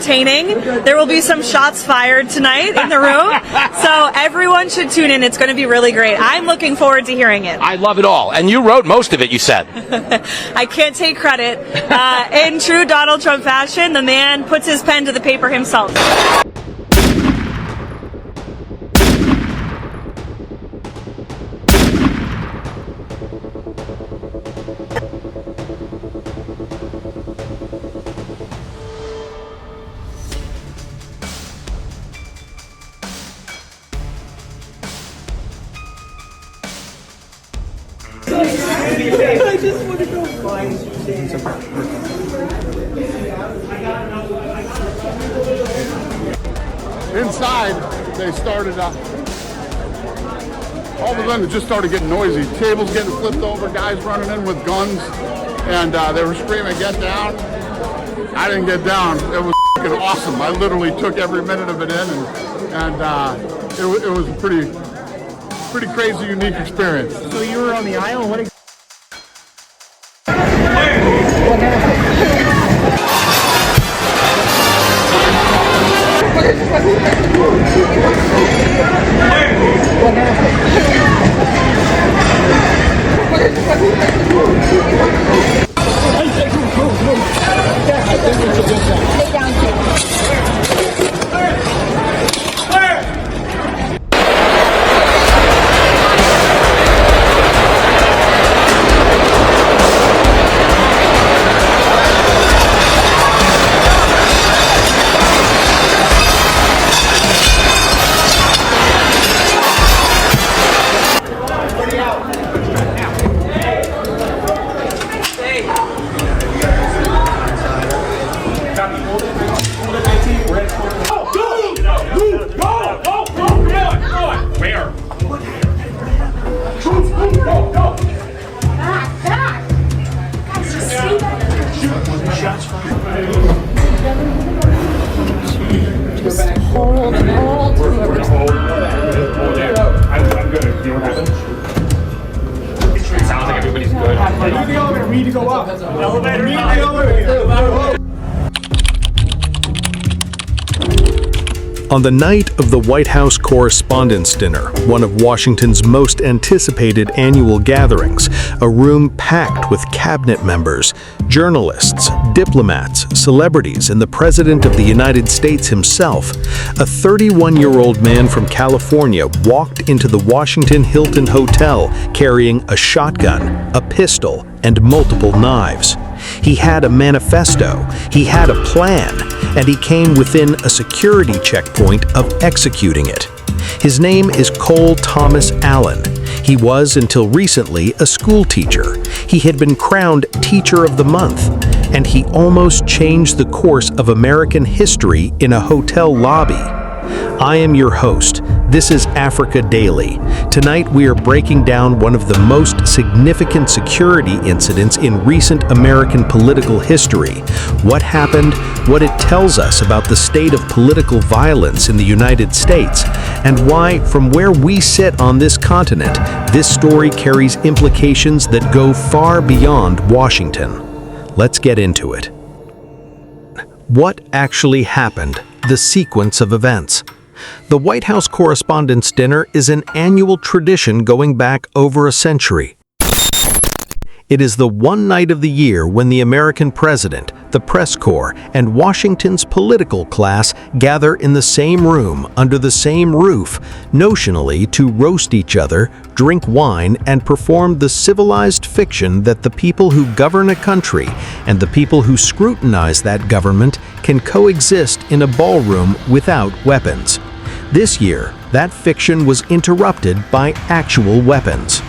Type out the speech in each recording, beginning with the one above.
entertaining. There will be some shots fired tonight in the room, so everyone should tune in. It's going to be really great. I'm looking forward to hearing it. I love it all. And you wrote most of it, you said. I can't take credit. In true Donald Trump fashion, the man puts his pen to the paper himself. I just want to go find Inside, they started up. All of a sudden, it just started getting noisy. Tables getting flipped over, guys running in with guns, and they were screaming, "Get down!" I didn't get down. It was fucking awesome. I literally took every minute of it in, and it was a pretty crazy, unique experience. So you were on the aisle? What exactly? On the night of the White House Correspondents' Dinner, one of Washington's most anticipated annual gatherings, a room packed with cabinet members, journalists, diplomats, celebrities, and the President of the United States himself, a 31-year-old man from California walked into the Washington Hilton Hotel carrying a shotgun, a pistol, and multiple knives. He had a manifesto, he had a plan, and he came within a security checkpoint of executing it. His name is Cole Thomas Allen. He was, until recently, a school teacher. He had been crowned Teacher of the Month, and he almost changed the course of American history in a hotel lobby. I am your host. This is Africa Daily. Tonight we are breaking down one of the most significant security incidents in recent American political history. What happened, what it tells us about the state of political violence in the United States, and why, from where we sit on this continent, this story carries implications that go far beyond Washington. Let's get into it. What actually happened? The sequence of events. The White House Correspondents' Dinner is an annual tradition going back over a century. It is the one night of the year when the American president, the press corps, and Washington's political class gather in the same room, under the same roof, notionally to roast each other, drink wine, and perform the civilized fiction that the people who govern a country and the people who scrutinize that government can coexist in a ballroom without weapons. This year, that fiction was interrupted by actual weapons.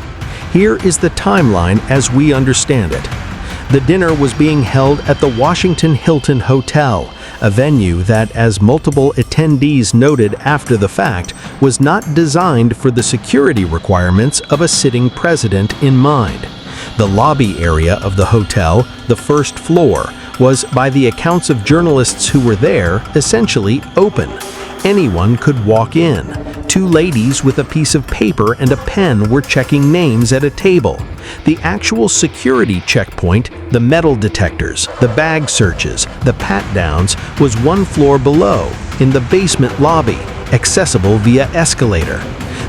Here is the timeline as we understand it. The dinner was being held at the Washington Hilton Hotel, a venue that, as multiple attendees noted after the fact, was not designed for the security requirements of a sitting president in mind. The lobby area of the hotel, the first floor, was, by the accounts of journalists who were there, essentially open. Anyone could walk in. Two ladies with a piece of paper and a pen were checking names at a table. The actual security checkpoint, the metal detectors, the bag searches, the pat-downs, was one floor below, in the basement lobby, accessible via escalator.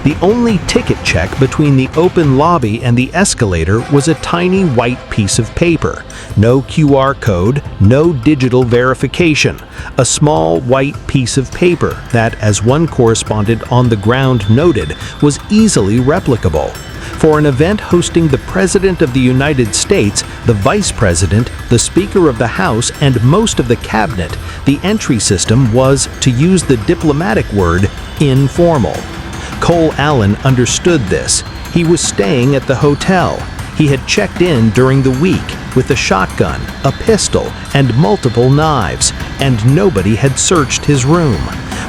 The only ticket check between the open lobby and the escalator was a tiny white piece of paper. No QR code, no digital verification. A small white piece of paper that, as one correspondent on the ground noted, was easily replicable. For an event hosting the President of the United States, the Vice President, the Speaker of the House, and most of the Cabinet, the entry system was, to use the diplomatic word, informal. Cole Allen understood this. He was staying at the hotel. He had checked in during the week with a shotgun, a pistol, and multiple knives, and nobody had searched his room.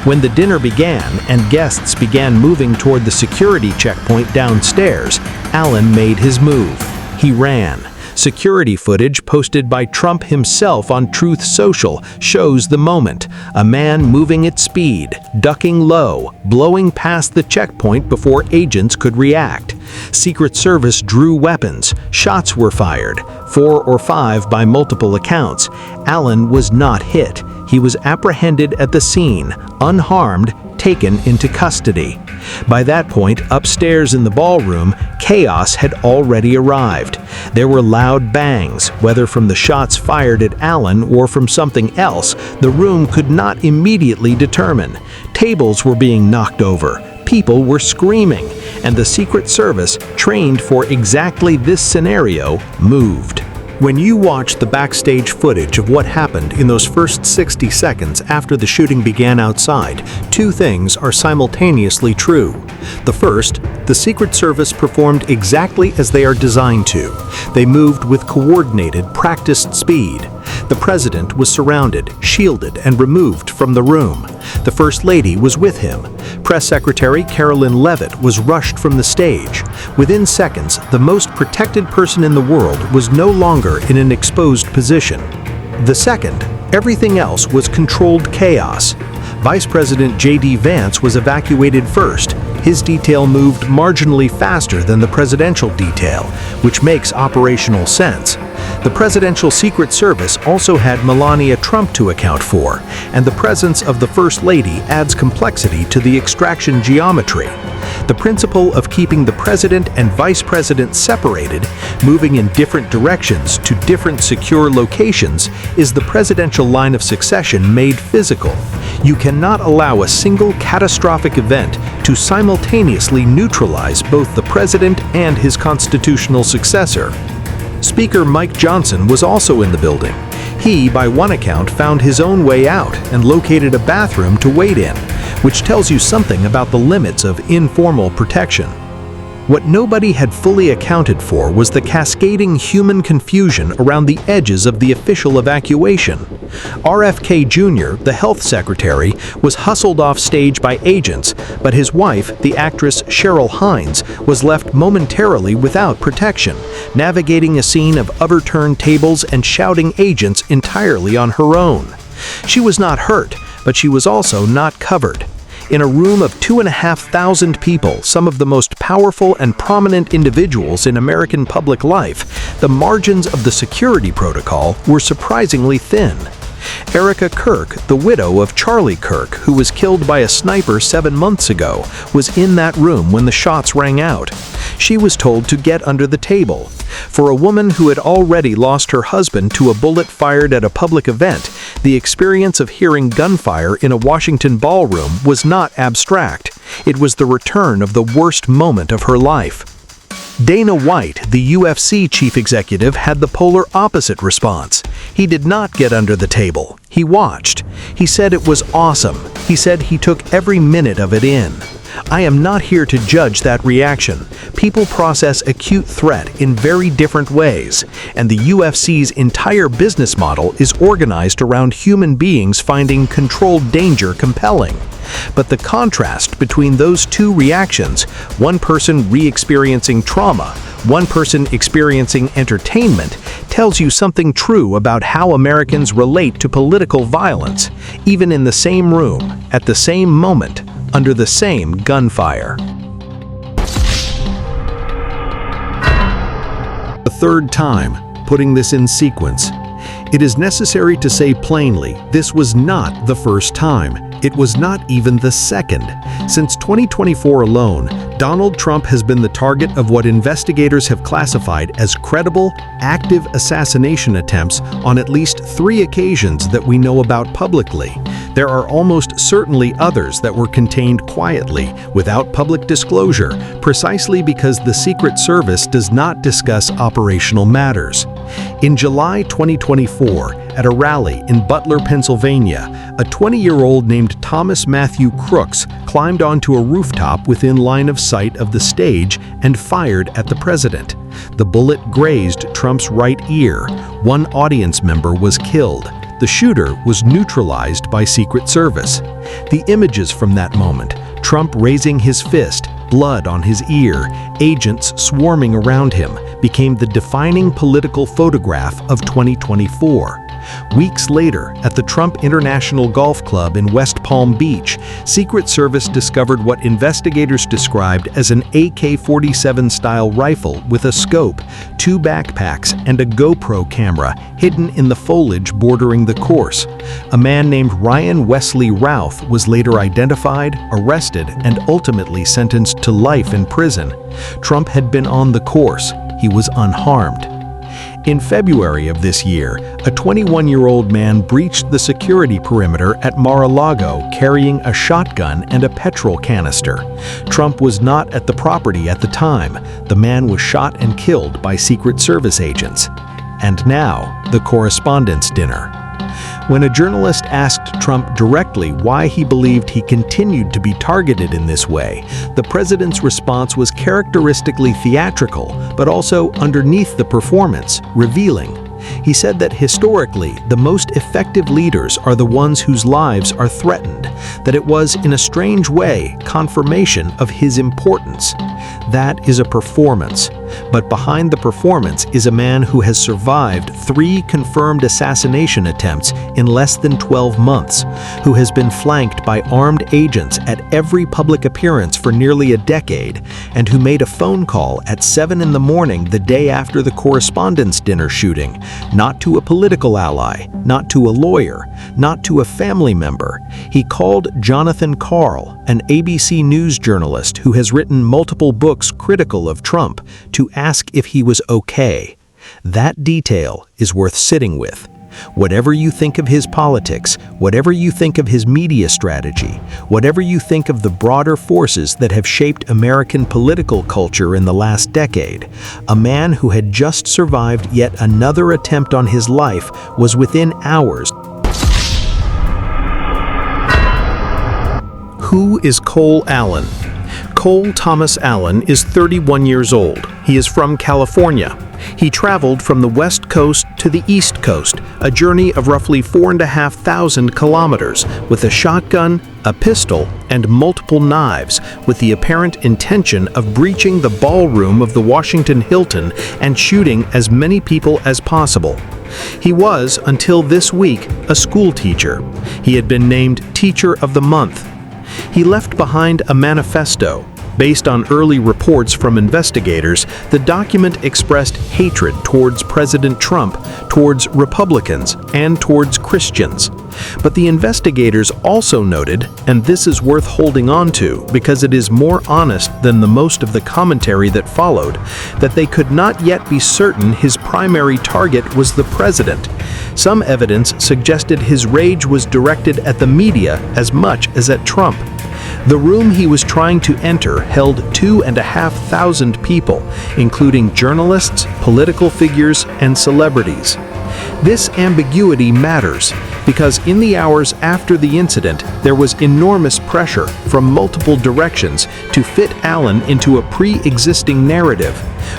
When the dinner began and guests began moving toward the security checkpoint downstairs, Allen made his move. He ran. Security footage posted by Trump himself on Truth Social shows the moment. A man moving at speed, ducking low, blowing past the checkpoint before agents could react. Secret Service drew weapons. Shots were fired, 4 or 5 by multiple accounts. Allen was not hit. He was apprehended at the scene, unharmed, taken into custody. By that point, upstairs in the ballroom, chaos had already arrived. There were loud bangs, whether from the shots fired at Allen or from something else, the room could not immediately determine. Tables were being knocked over, people were screaming, and the Secret Service, trained for exactly this scenario, moved. When you watch the backstage footage of what happened in those first 60 seconds after the shooting began outside, two things are simultaneously true. The first, the Secret Service performed exactly as they are designed to. They moved with coordinated, practiced speed. The president was surrounded, shielded, and removed from the room. The First Lady was with him. Press Secretary Carolyn Leavitt was rushed from the stage. Within seconds, the most protected person in the world was no longer in an exposed position. The second, everything else was controlled chaos. Vice President J.D. Vance was evacuated first. His detail moved marginally faster than the presidential detail, which makes operational sense. The Presidential Secret Service also had Melania Trump to account for, and the presence of the First Lady adds complexity to the extraction geometry. The principle of keeping the president and vice president separated, moving in different directions to different secure locations, is the presidential line of succession made physical. You cannot allow a single catastrophic event to simultaneously neutralize both the president and his constitutional successor. Speaker Mike Johnson was also in the building. He, by one account, found his own way out and located a bathroom to wait in, which tells you something about the limits of informal protection. What nobody had fully accounted for was the cascading human confusion around the edges of the official evacuation. RFK Jr., the health secretary, was hustled off stage by agents, but his wife, the actress Cheryl Hines, was left momentarily without protection, navigating a scene of overturned tables and shouting agents entirely on her own. She was not hurt, but she was also not covered. In a room of 2,500 people, some of the most powerful and prominent individuals in American public life, the margins of the security protocol were surprisingly thin. Erica Kirk, the widow of Charlie Kirk, who was killed by a sniper 7 months ago, was in that room when the shots rang out. She was told to get under the table. For a woman who had already lost her husband to a bullet fired at a public event, the experience of hearing gunfire in a Washington ballroom was not abstract. It was the return of the worst moment of her life. Dana White, the UFC chief executive, had the polar opposite response. He did not get under the table. He watched. He said it was awesome. He said he took every minute of it in. I am not here to judge that reaction. People process acute threat in very different ways, and the UFC's entire business model is organized around human beings finding controlled danger compelling. But the contrast between those two reactions, one person re-experiencing trauma, one person experiencing entertainment, tells you something true about how Americans relate to political violence, even in the same room, at the same moment, under the same gunfire. A third time, putting this in sequence. It is necessary to say plainly, this was not the first time. It was not even the second. Since 2024 alone, Donald Trump has been the target of what investigators have classified as credible, active assassination attempts on at least 3 occasions that we know about publicly. There are almost certainly others that were contained quietly, without public disclosure, precisely because the Secret Service does not discuss operational matters. In July 2024, at a rally in Butler, Pennsylvania, a 20-year-old named Thomas Matthew Crooks climbed onto a rooftop within line of sight of the stage and fired at the president. The bullet grazed Trump's right ear. One audience member was killed. The shooter was neutralized by Secret Service. The images from that moment, Trump raising his fist, blood on his ear, agents swarming around him, became the defining political photograph of 2024. Weeks later, at the Trump International Golf Club in West Palm Beach, Secret Service discovered what investigators described as an AK-47-style rifle with a scope, 2 backpacks, and a GoPro camera hidden in the foliage bordering the course. A man named Ryan Wesley Routh was later identified, arrested, and ultimately sentenced to life in prison. Trump had been on the course. He was unharmed. In February of this year, a 21-year-old man breached the security perimeter at Mar-a-Lago carrying a shotgun and a petrol canister. Trump was not at the property at the time. The man was shot and killed by Secret Service agents. And now, the Correspondents' dinner. When a journalist asked Trump directly why he believed he continued to be targeted in this way, the president's response was characteristically theatrical, but also underneath the performance, revealing. He said that historically, the most effective leaders are the ones whose lives are threatened, that it was, in a strange way, confirmation of his importance. That is a performance. But behind the performance is a man who has survived 3 confirmed assassination attempts in less than 12 months, who has been flanked by armed agents at every public appearance for nearly a decade, and who made a phone call at 7 in the morning the day after the Correspondents' dinner shooting, not to a political ally, not to a lawyer, not to a family member. He called Jonathan Karl, an ABC News journalist who has written multiple books critical of Trump, to ask if he was okay. That detail is worth sitting with. Whatever you think of his politics, whatever you think of his media strategy, whatever you think of the broader forces that have shaped American political culture in the last decade, a man who had just survived yet another attempt on his life was within hours. Who is Cole Allen? Cole Thomas Allen is 31 years old. He is from California. He traveled from the West Coast to the East Coast, a journey of roughly 4,500 kilometers, with a shotgun, a pistol, and multiple knives, with the apparent intention of breaching the ballroom of the Washington Hilton and shooting as many people as possible. He was, until this week, a school teacher. He had been named Teacher of the Month. He left behind a manifesto. Based on early reports from investigators, the document expressed hatred towards President Trump, towards Republicans, and towards Christians. But the investigators also noted, and this is worth holding on to because it is more honest than the most of the commentary that followed, that they could not yet be certain his primary target was the president. Some evidence suggested his rage was directed at the media as much as at Trump. The room he was trying to enter held 2,500 people, including journalists, political figures, and celebrities. This ambiguity matters because in the hours after the incident, there was enormous pressure from multiple directions to fit Allen into a pre-existing narrative.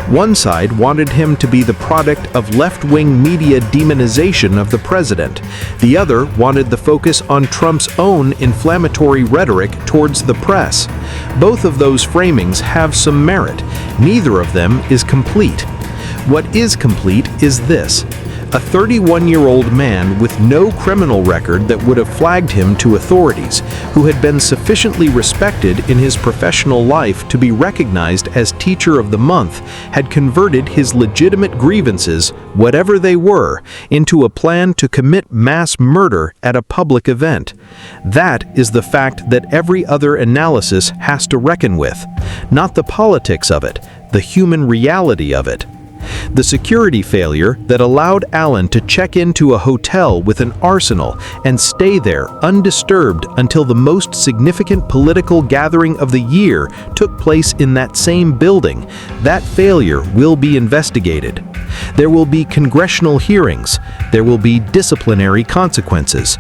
One side wanted him to be the product of left-wing media demonization of the president. The other wanted the focus on Trump's own inflammatory rhetoric towards the press. Both of those framings have some merit. Neither of them is complete. What is complete is this: a 31-year-old man with no criminal record that would have flagged him to authorities, who had been sufficiently respected in his professional life to be recognized as Teacher of the Month, had converted his legitimate grievances, whatever they were, into a plan to commit mass murder at a public event. That is the fact that every other analysis has to reckon with, not the politics of it, the human reality of it. The security failure that allowed Allen to check into a hotel with an arsenal and stay there undisturbed until the most significant political gathering of the year took place in that same building, that failure will be investigated. There will be congressional hearings. There will be disciplinary consequences.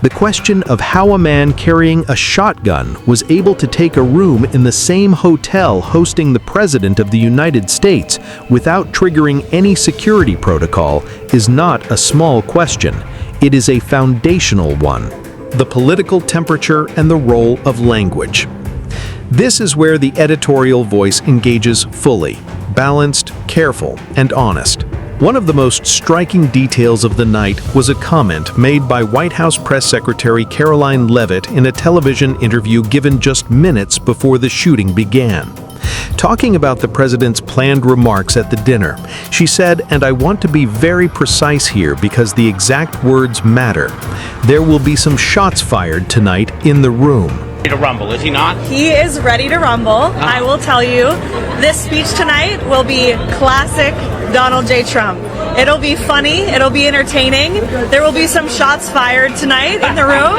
The question of how a man carrying a shotgun was able to take a room in the same hotel hosting the President of the United States without triggering any security protocol is not a small question. It is a foundational one. The political temperature and the role of language. This is where the editorial voice engages fully, balanced, careful, and honest. One of the most striking details of the night was a comment made by White House Press Secretary Caroline Leavitt in a television interview given just minutes before the shooting began. Talking about the president's planned remarks at the dinner, she said, and I want to be very precise here because the exact words matter, "There will be some shots fired tonight in the room." To rumble, is he not? He is ready to rumble. I will tell you, this speech tonight will be classic Donald J. Trump. It'll be funny. It'll be entertaining. There will be some shots fired tonight in the room.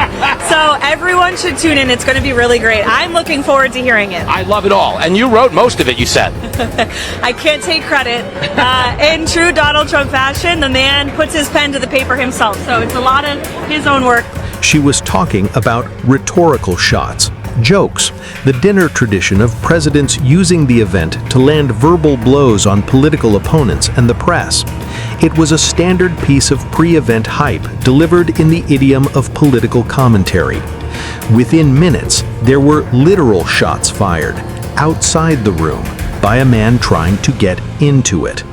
So everyone should tune in. It's going to be really great. I'm looking forward to hearing it. I love it all. And you wrote most of it, you said. I can't take credit. In true Donald Trump fashion, the man puts his pen to the paper himself. So it's a lot of his own work. She was talking about rhetorical shots, jokes, the dinner tradition of presidents using the event to land verbal blows on political opponents and the press. It was a standard piece of pre-event hype delivered in the idiom of political commentary. Within minutes, there were literal shots fired outside the room by a man trying to get into it.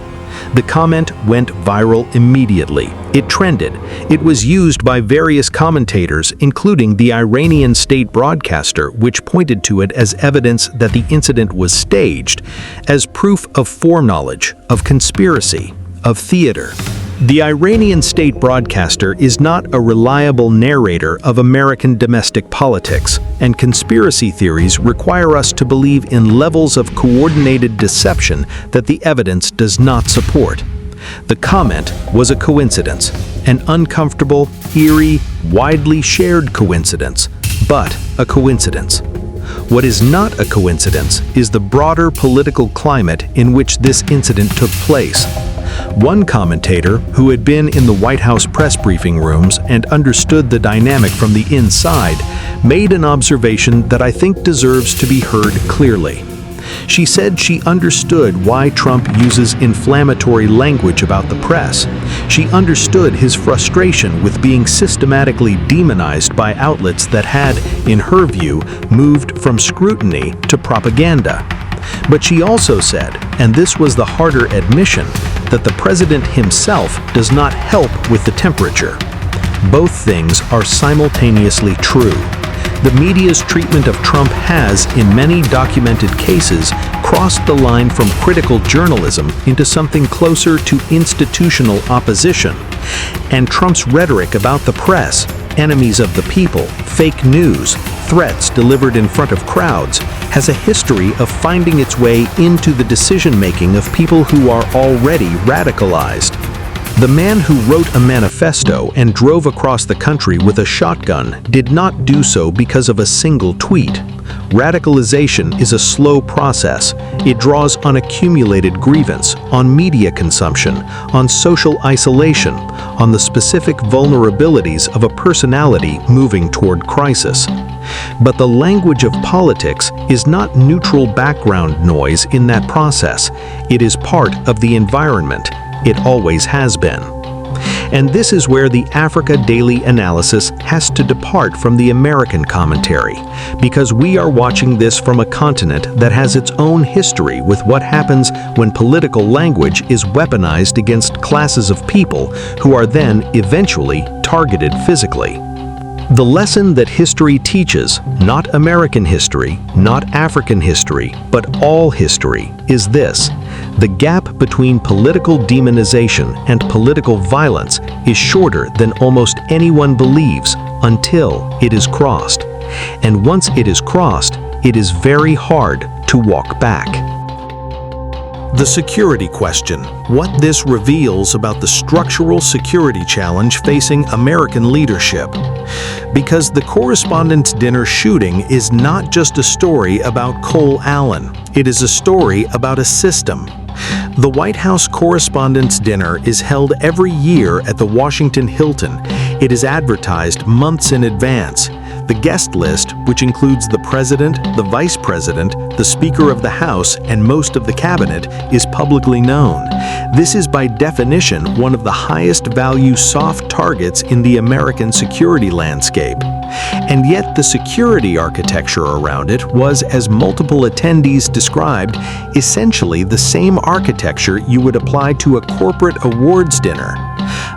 The comment went viral immediately. It trended. It was used by various commentators, including the Iranian state broadcaster, which pointed to it as evidence that the incident was staged, as proof of foreknowledge, of conspiracy, of theater. The Iranian state broadcaster is not a reliable narrator of American domestic politics, and conspiracy theories require us to believe in levels of coordinated deception that the evidence does not support. The comment was a coincidence, an uncomfortable, eerie, widely shared coincidence, but a coincidence. What is not a coincidence is the broader political climate in which this incident took place. One commentator, who had been in the White House press briefing rooms and understood the dynamic from the inside, made an observation that I think deserves to be heard clearly. She said she understood why Trump uses inflammatory language about the press. She understood his frustration with being systematically demonized by outlets that had, in her view, moved from scrutiny to propaganda. But she also said, and this was the harder admission, that the president himself does not help with the temperature. Both things are simultaneously true. The media's treatment of Trump has, in many documented cases, crossed the line from critical journalism into something closer to institutional opposition. And Trump's rhetoric about the press, enemies of the people, fake news, threats delivered in front of crowds, has a history of finding its way into the decision-making of people who are already radicalized. The man who wrote a manifesto and drove across the country with a shotgun did not do so because of a single tweet. Radicalization is a slow process. It draws on accumulated grievance, on media consumption, on social isolation, on the specific vulnerabilities of a personality moving toward crisis. But the language of politics is not neutral background noise in that process. It is part of the environment. It always has been. And this is where the Africa Daily analysis has to depart from the American commentary, because we are watching this from a continent that has its own history with what happens when political language is weaponized against classes of people who are then eventually targeted physically. The lesson that history teaches, not American history, not African history, but all history, is this: the gap between political demonization and political violence is shorter than almost anyone believes until it is crossed. And once it is crossed, it is very hard to walk back. The security question: what this reveals about the structural security challenge facing American leadership. Because the Correspondents' dinner shooting is not just a story about Cole Allen, it is a story about a system. The White House Correspondents' Dinner is held every year at the Washington Hilton. It is advertised months in advance. The guest list, which includes the President, the Vice President, the Speaker of the House, and most of the Cabinet, is publicly known. This is by definition one of the highest value soft targets in the American security landscape. And yet the security architecture around it was, as multiple attendees described, essentially the same architecture you would apply to a corporate awards dinner.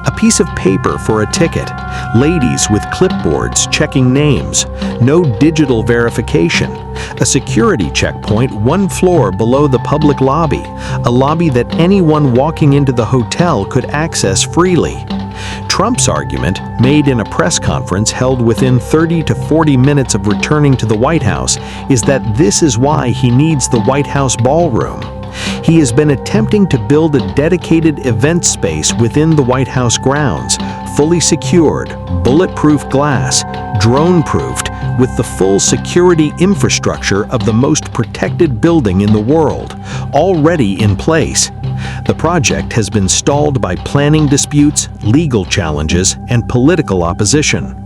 A piece of paper for a ticket, ladies with clipboards checking names, no digital verification, a security checkpoint one floor below the public lobby, a lobby that anyone walking into the hotel could access freely. Trump's argument, made in a press conference held within 30 to 40 minutes of returning to the White House, is that this is why he needs the White House ballroom. He has been attempting to build a dedicated event space within the White House grounds, fully secured, bulletproof glass, drone-proofed, with the full security infrastructure of the most protected building in the world, already in place. The project has been stalled by planning disputes, legal challenges, and political opposition.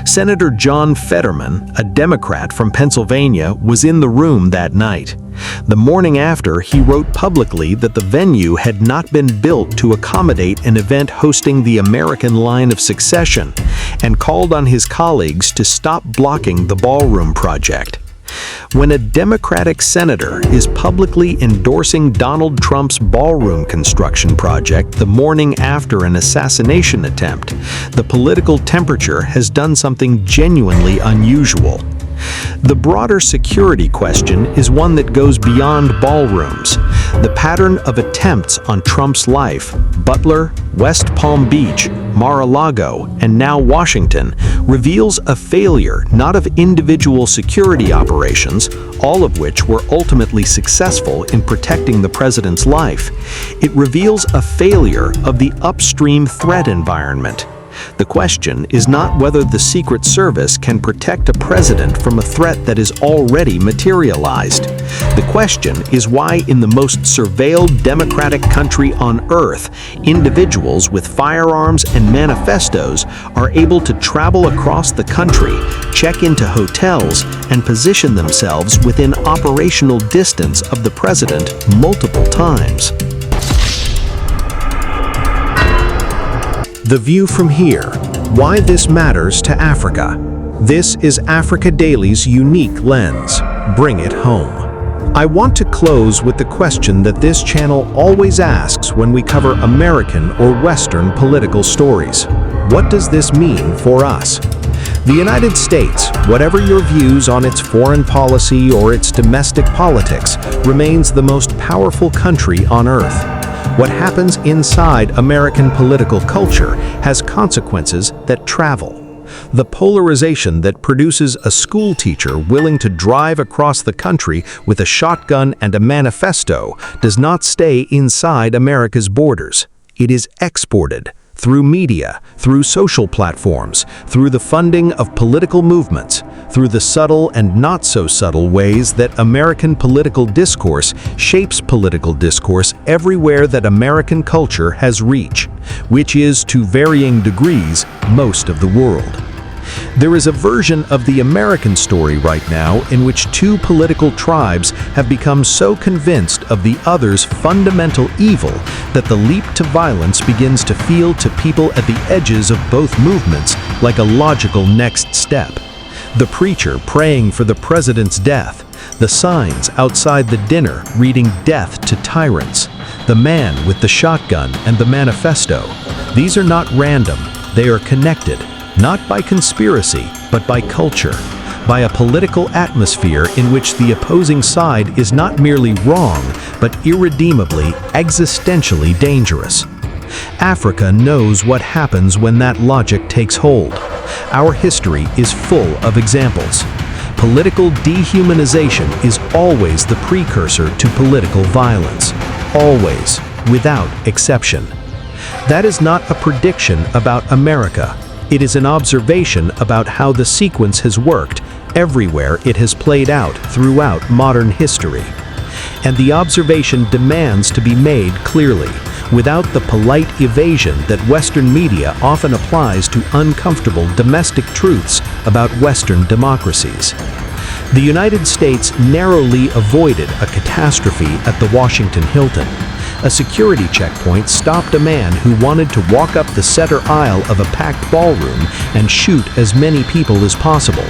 Senator John Fetterman, a Democrat from Pennsylvania, was in the room that night. The morning after, he wrote publicly that the venue had not been built to accommodate an event hosting the American line of succession, and called on his colleagues to stop blocking the ballroom project. When a Democratic senator is publicly endorsing Donald Trump's ballroom construction project the morning after an assassination attempt, the political temperature has done something genuinely unusual. The broader security question is one that goes beyond ballrooms. The pattern of attempts on Trump's life, Butler, West Palm Beach, Mar-a-Lago, and now Washington, reveals a failure not of individual security operations, all of which were ultimately successful in protecting the president's life. It reveals a failure of the upstream threat environment. The question is not whether the Secret Service can protect a president from a threat that is already materialized. The question is why, in the most surveilled democratic country on earth, individuals with firearms and manifestos are able to travel across the country, check into hotels, and position themselves within operational distance of the president multiple times. The View from Here: why this matters to Africa. This is Africa Daily's unique lens. Bring it home. I want to close with the question that this channel always asks when we cover American or Western political stories. What does this mean for us? The United States, whatever your views on its foreign policy or its domestic politics, remains the most powerful country on earth. What happens inside American political culture has consequences that travel. The polarization that produces a school teacher willing to drive across the country with a shotgun and a manifesto does not stay inside America's borders. It is exported through media, through social platforms, through the funding of political movements, through the subtle and not so subtle ways that American political discourse shapes political discourse everywhere that American culture has reach, which is, to varying degrees, most of the world. There is a version of the American story right now in which two political tribes have become so convinced of the other's fundamental evil that the leap to violence begins to feel to people at the edges of both movements like a logical next step. The preacher praying for the president's death, the signs outside the dinner reading death to tyrants, the man with the shotgun and the manifesto. These are not random, they are connected, not by conspiracy, but by culture, by a political atmosphere in which the opposing side is not merely wrong, but irredeemably, existentially dangerous. Africa knows what happens when that logic takes hold. Our history is full of examples. Political dehumanization is always the precursor to political violence. Always, without exception. That is not a prediction about America. It is an observation about how the sequence has worked everywhere it has played out throughout modern history. And the observation demands to be made clearly, without the polite evasion that Western media often applies to uncomfortable domestic truths about Western democracies. The United States narrowly avoided a catastrophe at the Washington Hilton. A security checkpoint stopped a man who wanted to walk up the center aisle of a packed ballroom and shoot as many people as possible.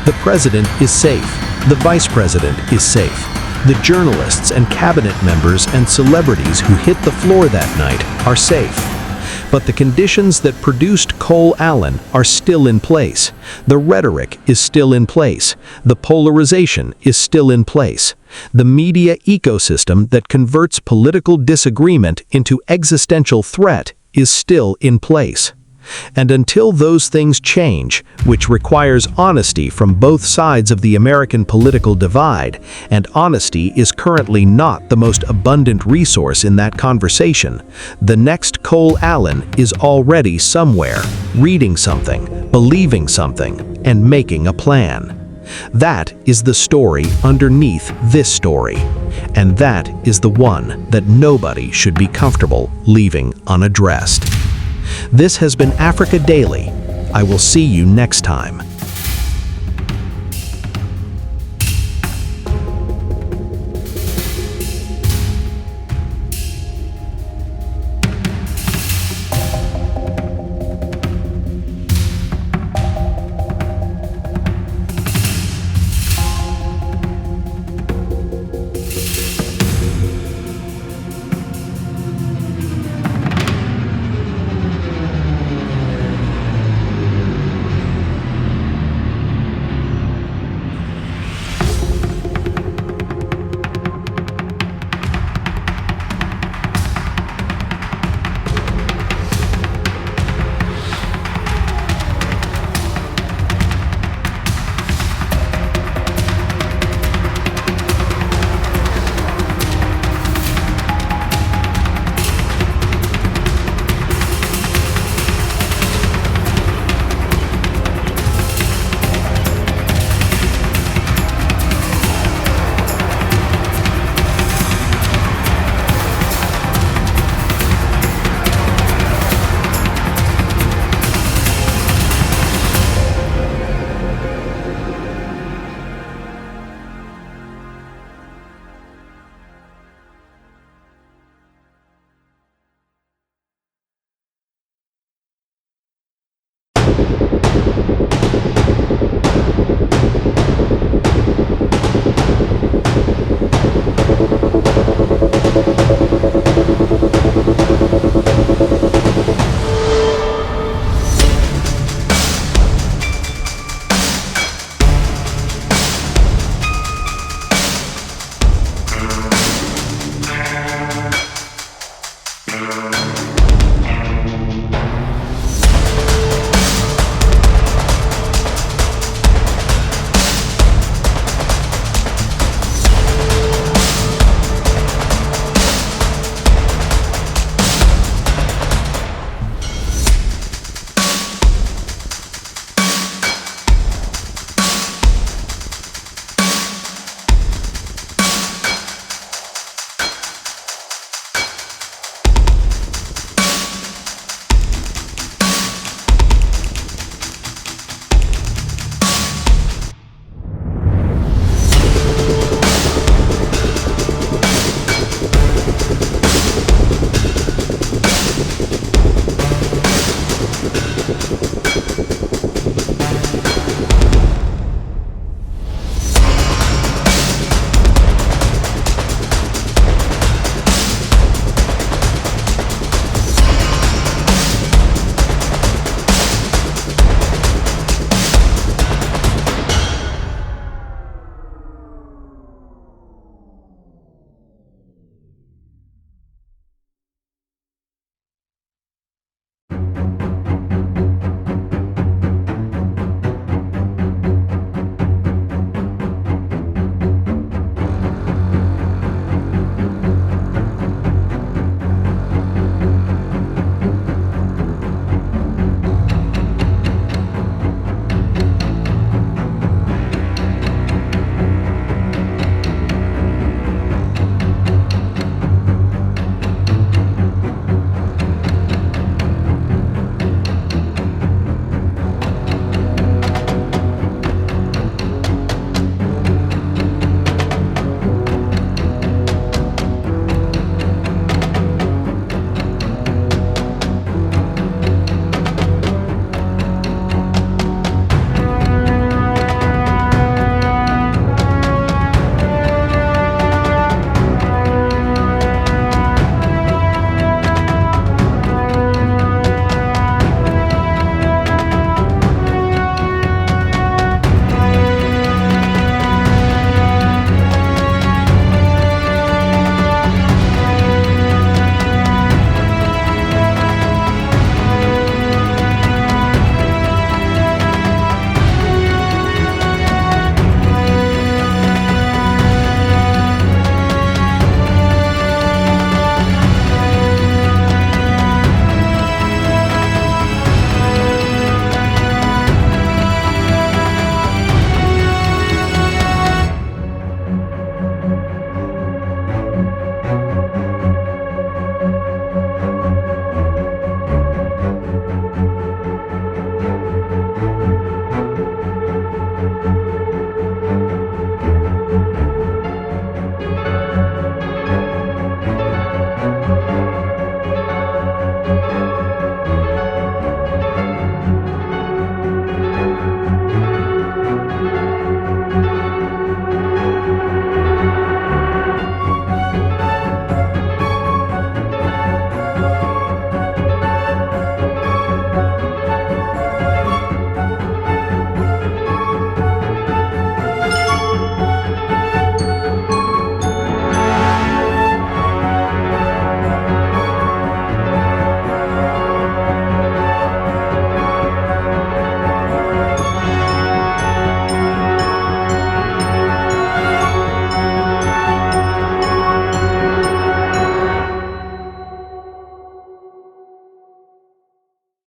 The president is safe. The vice president is safe. The journalists and cabinet members and celebrities who hit the floor that night are safe. But the conditions that produced Cole Allen are still in place. The rhetoric is still in place. The polarization is still in place. The media ecosystem that converts political disagreement into existential threat is still in place. And until those things change, which requires honesty from both sides of the American political divide, and honesty is currently not the most abundant resource in that conversation, the next Cole Allen is already somewhere, reading something, believing something, and making a plan. That is the story underneath this story, and that is the one that nobody should be comfortable leaving unaddressed. This has been Africa Daily. I will see you next time.